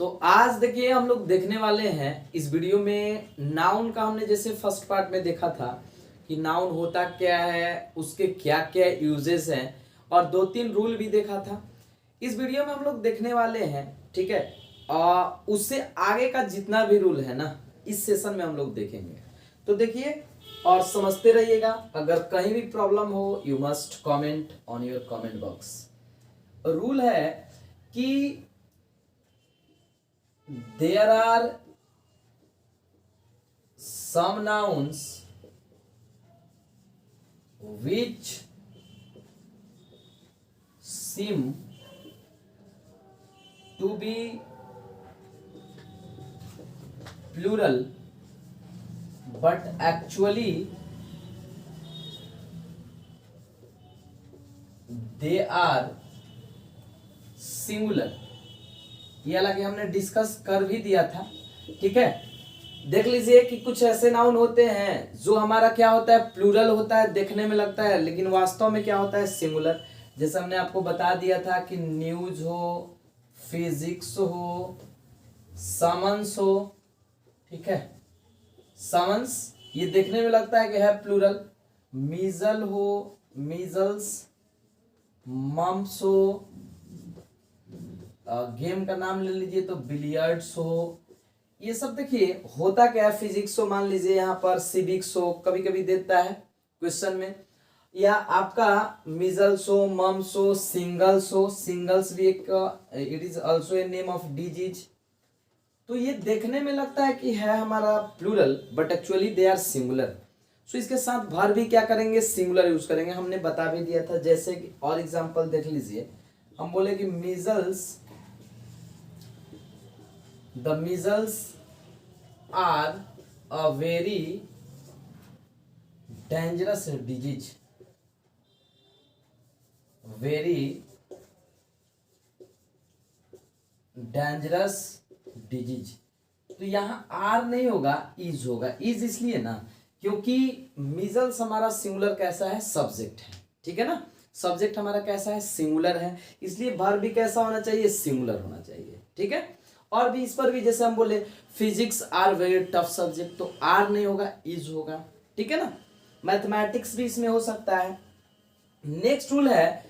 तो आज देखिए हम लोग देखने वाले हैं इस वीडियो में नाउन का। हमने जैसे फर्स्ट पार्ट में देखा था कि नाउन होता क्या है, उसके क्या क्या यूजेस हैं, और 2-3 रूल भी देखा था। इस वीडियो में हम लोग देखने वाले हैं, ठीक है, और उससे आगे का जितना भी रूल है ना, इस सेशन में हम लोग देखेंगे। तो देखिए और समझते रहिएगा। अगर कहीं भी प्रॉब्लम हो you must comment on your comment box. Rule है कि there are some nouns which seem to be plural but actually they are singular। ये हालांकि हमने डिस्कस कर भी दिया था, ठीक है। देख लीजिए कि कुछ ऐसे नाउन होते हैं जो हमारा क्या होता है, प्लूरल होता है, देखने में लगता है, लेकिन वास्तव में क्या होता है, सिंगुलर। जैसे हमने आपको बता दिया था कि न्यूज हो, फिजिक्स हो, समन्स हो, ठीक है। समन्स ये देखने में लगता है कि है प्लूरल। मीजल हो, मीजल्स, मम्स हो, गेम का नाम ले लीजिए तो बिलियर्ड्स हो। ये सब देखिए होता क्या है, फिजिक्स हो, मान लीजिए यहाँ पर सिविक्स हो, कभी कभी देता है क्वेश्चन में, या आपका मिजल्स हो, मम्स हो, सिंगल्स हो। सिंगल्स भी एक it is also a name of disease. तो ये देखने में लगता है कि है हमारा plural but actually they are singular. So इसके साथ भर भी क्या करेंगे, सिंगुलर यूज करेंगे। हमने बता भी दिया था, जैसे कि और एग्जांपल देख लीजिए। हम बोले कि measles, the measles are a very dangerous disease, very dangerous disease। तो यहाँ आर नहीं होगा, इज होगा। इज इसलिए ना क्योंकि मीजल्स हमारा सिंगुलर कैसा है, सब्जेक्ट है, ठीक है ना। सब्जेक्ट हमारा कैसा है, सिंगुलर है, इसलिए वर्ब भी कैसा होना चाहिए, सिंगुलर होना चाहिए, ठीक है। और भी इस पर भी जैसे हम बोले physics are very tough subject, तो आर नहीं होगा, इज होगा, ठीक है ना। मैथमेटिक्स भी इसमें हो सकता है। नेक्स्ट रूल है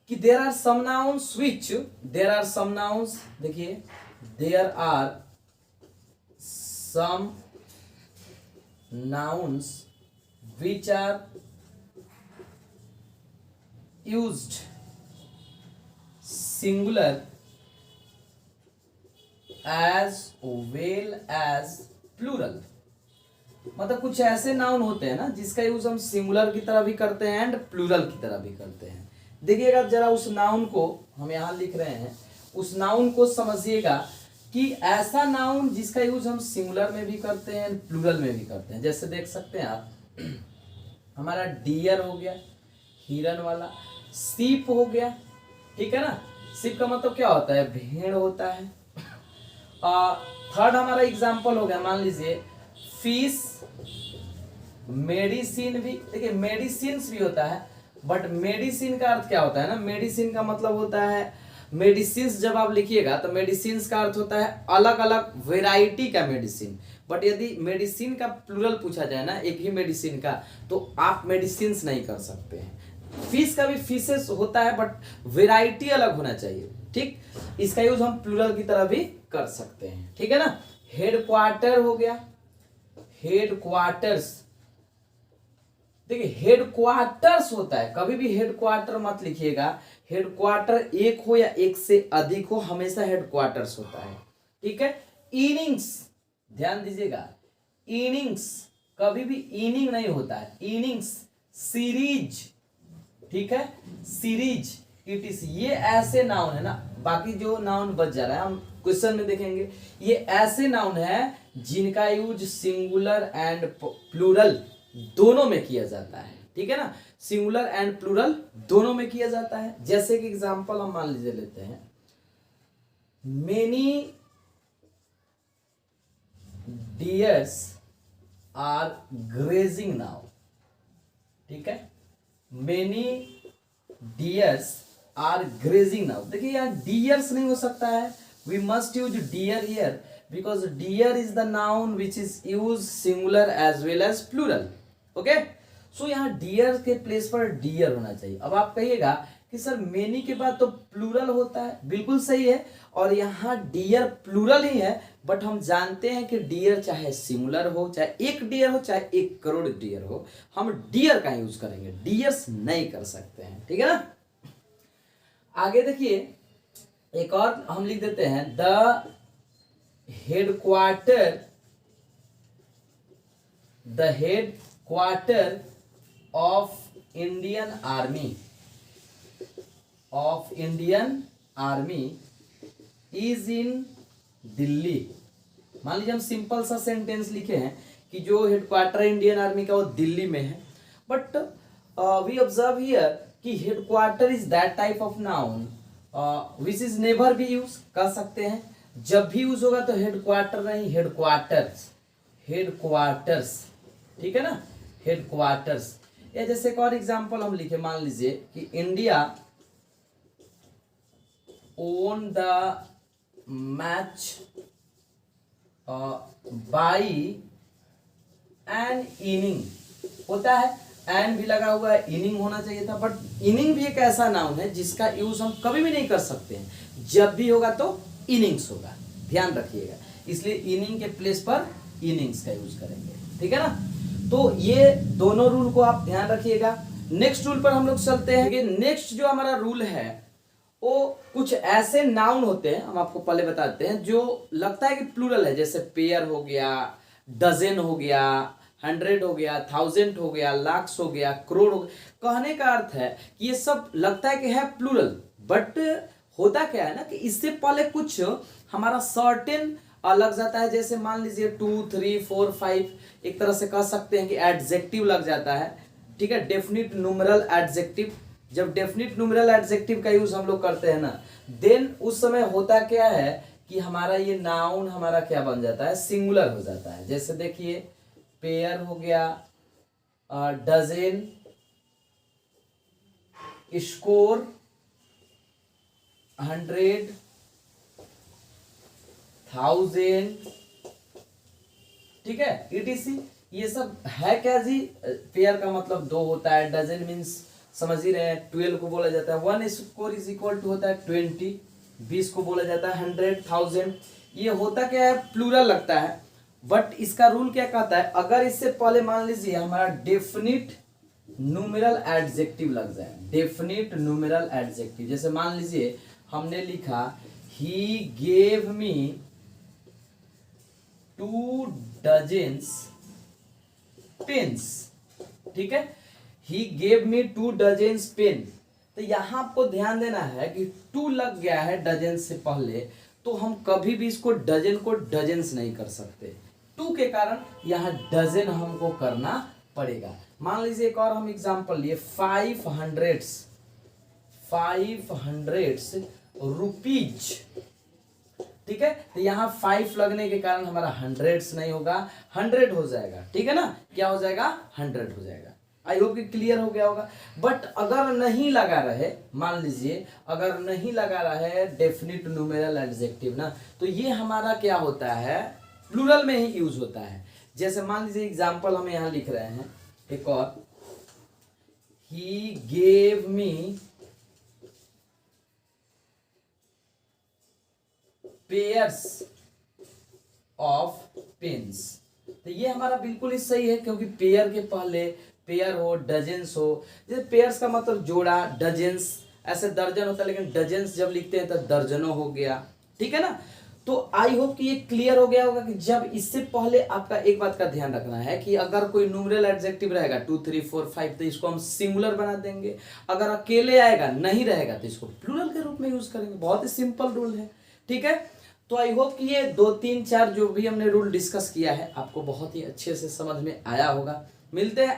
कि there are some nouns which, there are some nouns, देखिए there are some nouns which are used singular as well as plural. मतलब कुछ ऐसे नाउन होते हैं ना जिसका यूज हम सिंगुलर की तरह भी करते हैं एंड प्लूरल की तरह भी करते हैं। देखिएगा जरा, उस नाउन को हम यहां लिख रहे हैं, उस नाउन को समझिएगा कि ऐसा नाउन जिसका यूज हम सिंगुलर में भी करते हैं प्लूरल में भी करते हैं। जैसे देख सकते हैं आप, हमारा डियर हो गया, हिरन वाला, सीप हो गया, ठीक है ना। सीप का मतलब क्या होता है, भेड़ होता है। थर्ड हमारा एग्जाम्पल हो गया, मान लीजिए फिश, मेडिसिन भी। देखिए मेडिसिन भी होता है, बट मेडिसिन का अर्थ क्या होता है ना, मेडिसिन का मतलब होता है, मेडिसिन जब आप लिखिएगा तो मेडिसिन का अर्थ होता है अलग अलग वेराइटी का मेडिसिन। बट यदि मेडिसिन का प्लूरल पूछा जाए ना, एक ही मेडिसिन का, तो आप मेडिसिन नहीं कर सकते हैं। फिश का भी फिशेस होता है बट वेराइटी अलग होना चाहिए, ठीक। इसका यूज हम प्लूरल की तरह भी कर सकते हैं, ठीक है ना। हेडक्वार्टर हो गया, हेडक्वार्टर्स। देखिए हेडक्वार्टर्स होता है, कभी भी हेडक्वार्टर मत लिखिएगा। हेडक्वार्टर एक हो या एक से अधिक हो, हमेशा हेडक्वार्टर्स होता है, ठीक है। इनिंग्स, ध्यान दीजिएगा, इनिंग्स कभी भी इनिंग नहीं होता है, इनिंग्स। सीरीज, ठीक है, सीरीज, इट ये ऐसे नाउन है ना, बाकी जो नाउन बच जा रहा है हम क्वेश्चन में देखेंगे। ये ऐसे नाउन है जिनका यूज सिंगुलर एंड प्लूरल दोनों में किया जाता है, ठीक है ना। सिंगुलर एंड प्लूरल दोनों में किया जाता है। जैसे कि एग्जांपल हम मान लीजिए लेते हैं, many deers are grazing now, ठीक है। Many deers are grazing now. देखिए यहाँ डियर्स नहीं हो सकता है, we must use deer here because deer is the noun which is used singular as well as plural. okay, so यहाँ dear के प्लेस पर डियर होना चाहिए. अब आप कहिएगा कि सर मेनी के बाद तो प्लूरल होता है, बिल्कुल सही है, और यहाँ डियर प्लूरल ही है, बट हम जानते हैं कि डियर चाहे सिंगुलर हो, चाहे एक डियर हो, चाहे 1 करोड़ डियर हो, हम डियर का यूज करेंगे, डियर्स नहीं कर सकते हैं. ठीक है ना. आगे देखिए एक और हम लिख देते हैं, the headquarter of Indian army is in Delhi. मान लीजिए हम सिंपल सा सेंटेंस लिखे हैं कि जो हेडक्वार्टर इंडियन आर्मी का वो दिल्ली में है, बट वी ऑब्जर्व हियर कि headquarter is that type of noun which is never be use. कर सकते हैं, जब भी यूज होगा तो हेडक्वार्टर नहीं, हेडक्वार्टर्स. ठीक है ना, हेडक्वार्टर्स. या जैसे एक और एग्जांपल हम लिखे, मान लीजिए कि India own the match by N inning. होता है, एन भी लगा हुआ है, इनिंग होना चाहिए था, बट इनिंग भी एक ऐसा नाउन है जिसका यूज हम कभी भी नहीं कर सकते हैं. जब भी होगा तो इनिंग्स होगा, ध्यान रखिएगा. इसलिए इनिंग के प्लेस पर इनिंग्स का यूज करेंगे. ठीक है ना. तो ये दोनों रूल को आप ध्यान रखिएगा. नेक्स्ट रूल पर हम लोग चलते हैं. नेक्स्ट जो हमारा रूल है वो कुछ ऐसे नाउन होते हैं, हम आपको पहले बताते हैं, जो लगता है कि प्लूरल है, जैसे पेयर हो गया, डजन हो गया, 100 हो गया, 1000 हो गया, लाख्स हो गया, करोड़ हो गया. कहने का अर्थ है कि ये सब लगता है कि है प्लूरल, बट होता क्या है ना कि इससे पहले कुछ हमारा सर्टेन लग जाता है. जैसे मान लीजिए 2, 3, 4, 5, एक तरह से कह सकते हैं कि एडजेक्टिव लग जाता है. ठीक है, डेफिनिट न्यूमेरल एडजेक्टिव. जब डेफिनिट न्यूमेरल एडजेक्टिव का यूज हम लोग करते हैं ना, देन उस समय होता क्या है कि हमारा ये नाउन हमारा क्या बन जाता है, सिंगुलर हो जाता है. जैसे देखिए पेयर हो गया, डजन, स्कोर, 100, 1000. ठीक है, ETC. ये सब है क्या जी. पेयर का मतलब 2 होता है, डजन मीन्स समझ ही रहे हैं 12 को बोला जाता है, 1 स्कोर इज इक्वल टू होता है 20, 20 को बोला जाता है 100, 1000. ये होता क्या है, प्लूरल लगता है, बट इसका रूल क्या कहता है, अगर इससे पहले मान लीजिए हमारा डेफिनिट न्यूमेरल एडजेक्टिव लग जाए, डेफिनिट न्यूमेरल एडजेक्टिव. जैसे मान लीजिए हमने लिखा he gave me 2 dozens pens. ठीक है, he gave me 2 dozens pen. तो यहां आपको ध्यान देना है कि 2 लग गया है डजन से पहले, तो हम कभी भी इसको डजन को डजन्स नहीं कर सकते. 2 के कारण यहाँ डजन हमको करना पड़ेगा. मान लीजिए एक और हम एग्जांपल लिए, 500 रुपीज. ठीक है, तो यहाँ 5 लगने के कारण हमारा 100 नहीं होगा, 100 हो जाएगा. ठीक है ना, क्या हो जाएगा, 100 हो जाएगा. आई होप कि क्लियर हो गया होगा. बट अगर नहीं लगा रहे, मान लीजिए अगर नहीं लगा रहे डेफिनिट न्यूमेरल एडजेक्टिव ना, तो ये हमारा क्या होता है, प्लूरल में ही यूज होता है. जैसे मान लीजिए एग्जांपल हम यहाँ लिख रहे हैं एक और, he gave me pairs of pens. तो ये हमारा बिल्कुल ही सही है, क्योंकि पेयर के पहले पेयर हो, डजन्स हो. जैसे पेयर्स का मतलब जोड़ा, डजन्स ऐसे दर्जन होता है, लेकिन डजन्स जब लिखते हैं तो दर्जनों हो गया. ठीक है ना. तो आई होप कि ये क्लियर हो गया होगा कि जब इससे पहले आपका एक बात का ध्यान रखना है कि अगर कोई न्यूमेरल एडजेक्टिव रहेगा 2, 3, 4, 5, तो इसको हम सिंगुलर बना देंगे. अगर अकेले आएगा, नहीं रहेगा, तो इसको प्लूरल के रूप में यूज करेंगे. बहुत ही सिंपल रूल है. ठीक है, तो आई होप कि ये 2, 3, 4 जो भी हमने रूल डिस्कस किया है आपको बहुत ही अच्छे से समझ में आया होगा. मिलते हैं